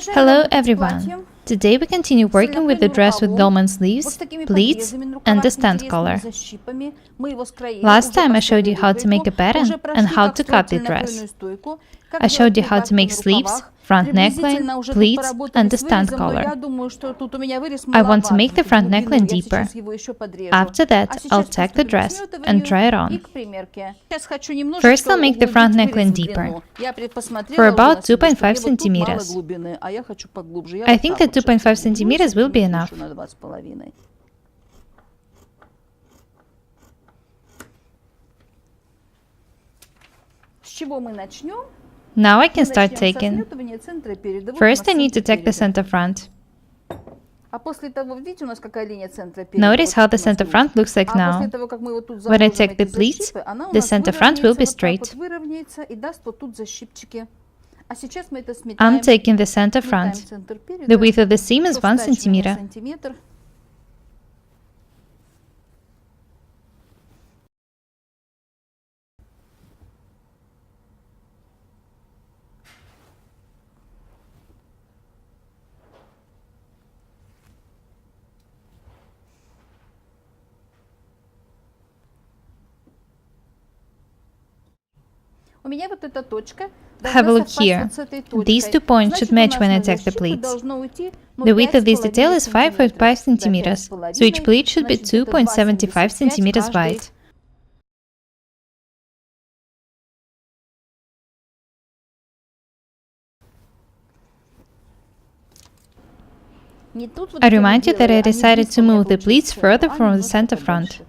Hello everyone! Today we continue working with the dress with dolman sleeves, pleats, and the stand collar. Last time I showed you how to make a pattern and how to cut the dress. I showed you how to make sleeves, front neckline, pleats, and the stand collar. I want to make the front neckline deeper. After that, I'll tack the dress and try it on. First, I'll make the front neckline deeper, for about 2.5 centimeters. I think that 2.5 centimeters will be enough. Now I can start tacking. First I need to tack the center front. Notice how the center front looks like now. When I tack the pleats, the center front will be straight. I'm taking the center front. The width of the seam is 1 centimeter. Have a look here. These 2 points should match when I tack the pleats. The width of this detail is 5.5 centimeters, so each pleat should be 2.75 centimeters wide. I remind you that I decided to move the pleats further from the center front.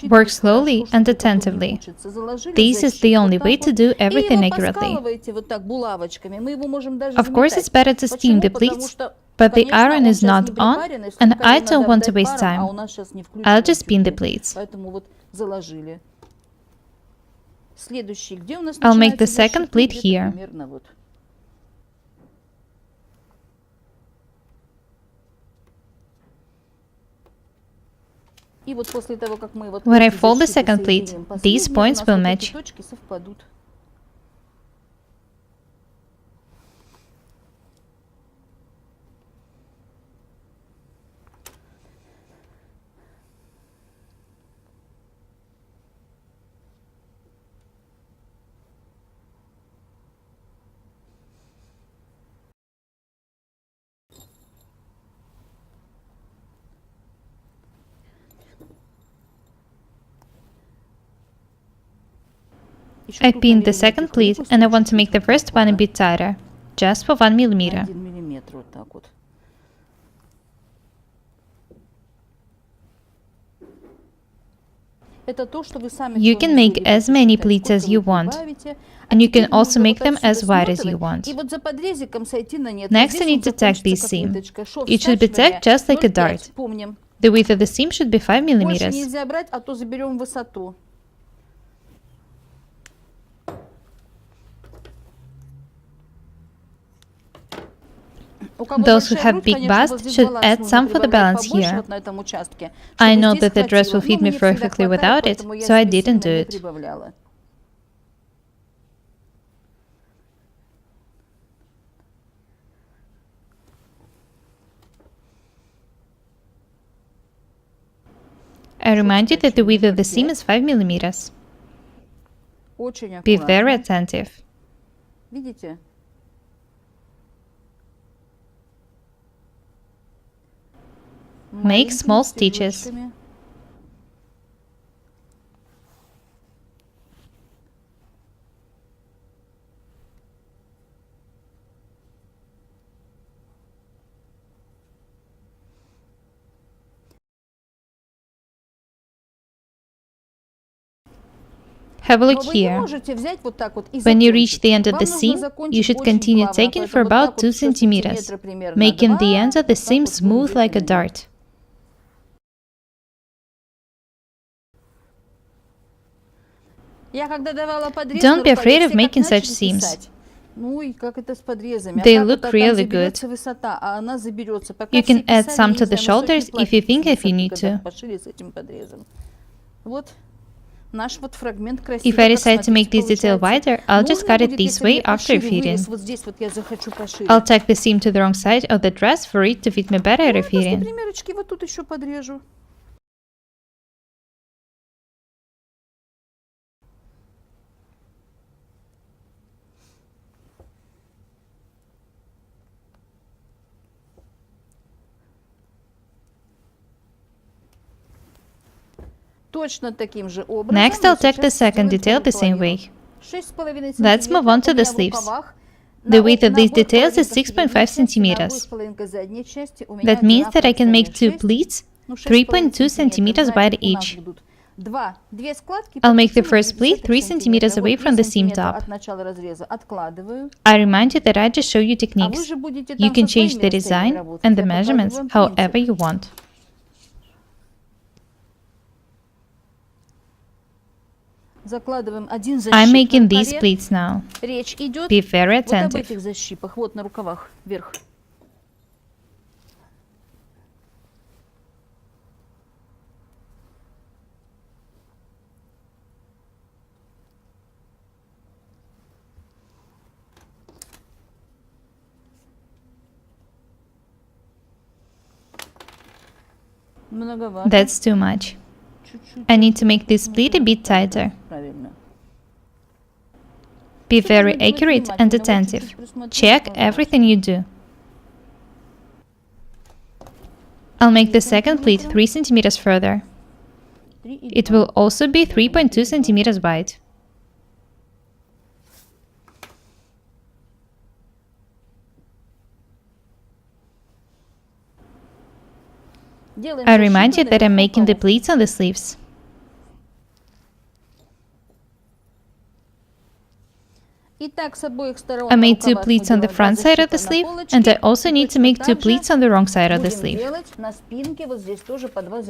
Work slowly and attentively. This is the only way to do everything accurately. Of course, it's better to steam the pleats, but the iron is not on, and I don't want to waste time. I'll just spin the pleats. I'll make the second pleat here. When I fold the second pleat, these points will match. I pinned the second pleat and I want to make the first one a bit tighter, just for 1 millimeter. You can make as many pleats as you want, and you can also make them as wide as you want. Next I need to tack this seam. It should be tacked just like a dart. The width of the seam should be 5 millimeters. Those who have big busts should add some for the balance here. I know that the dress will fit me perfectly without it, so I didn't do it. I remind you that the width of the seam is 5 millimeters. Be very attentive. Make small stitches. Have a look here. When you reach the end of the seam, you should continue tacking for about 2 centimeters, making the ends of the seam smooth like a dart. Don't be afraid of making such seams. They look really good. You can add some to the shoulders if you think you need to. If I decide to make this detail wider, I'll just cut it this way after fitting. I'll tack the seam to the wrong side of the dress for it to fit me better at fitting. Next, I'll tack the second detail the same way. Let's move on to the sleeves. The width of these details is 6.5 centimeters. That means that I can make two pleats 3.2 centimeters wide each. I'll make the first pleat 3 centimeters away from the seam top. I remind you that I just show you techniques. You can change the design and the measurements however you want. I'm making these pleats now. Be very attentive. That's too much. I need to make this pleat a bit tighter. Be very accurate and attentive. Check everything you do. I'll make the second pleat 3 centimeters further. It will also be 3.2 centimeters wide. I remind you that I'm making the pleats on the sleeves. I made two pleats on the front side of the sleeve, and I also need to make two pleats on the wrong side of the sleeve.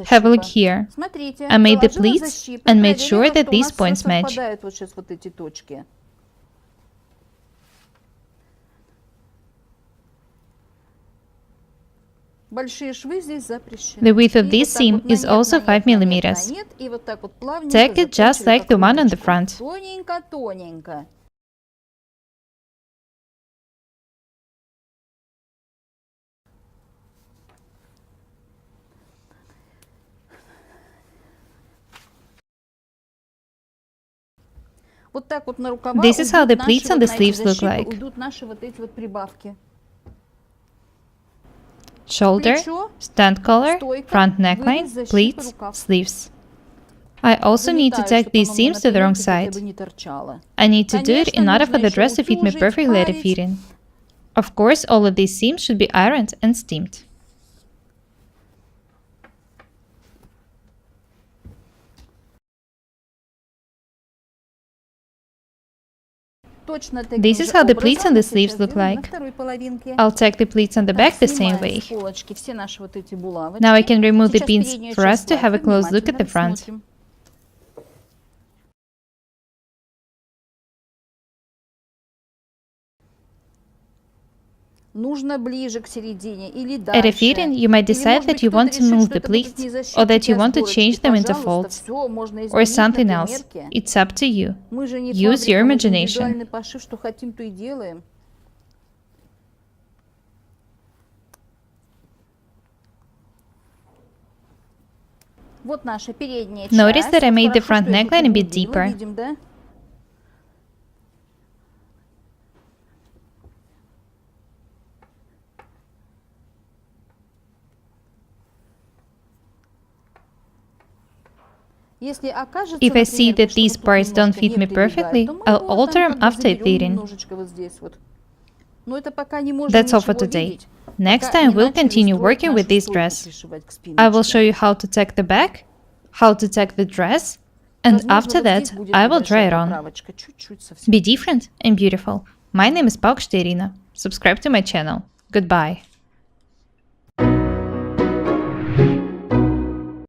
Have a look here. I made the pleats and made sure that these points match. The width of this seam is also 5 millimeters. Tack it just like the one on the front. This is how the pleats on the sleeves look like. Shoulder, stand collar, front neckline, pleats, sleeves. I also need to tack these seams to the wrong side. I need to do it in order for the dress to fit me perfectly at fitting. Of course, all of these seams should be ironed and steamed. This is how the pleats on the sleeves look like. I'll tack the pleats on the back the same way. Now I can remove the pins for us to have a close look at the front. At a fitting, you might decide that you want to move the pleats, or that you want to change them into folds, or something else. It's up to you. Use your imagination. Notice that I made the front neckline a bit deeper. If I see that these parts don't fit me perfectly, I'll alter them after fitting. That's all for today. Next time we'll continue working with this dress. I will show you how to tack the back, how to tack the dress, and after that I will try it on. Be different and beautiful. My name is Paukštė Irina. Subscribe to my channel. Goodbye.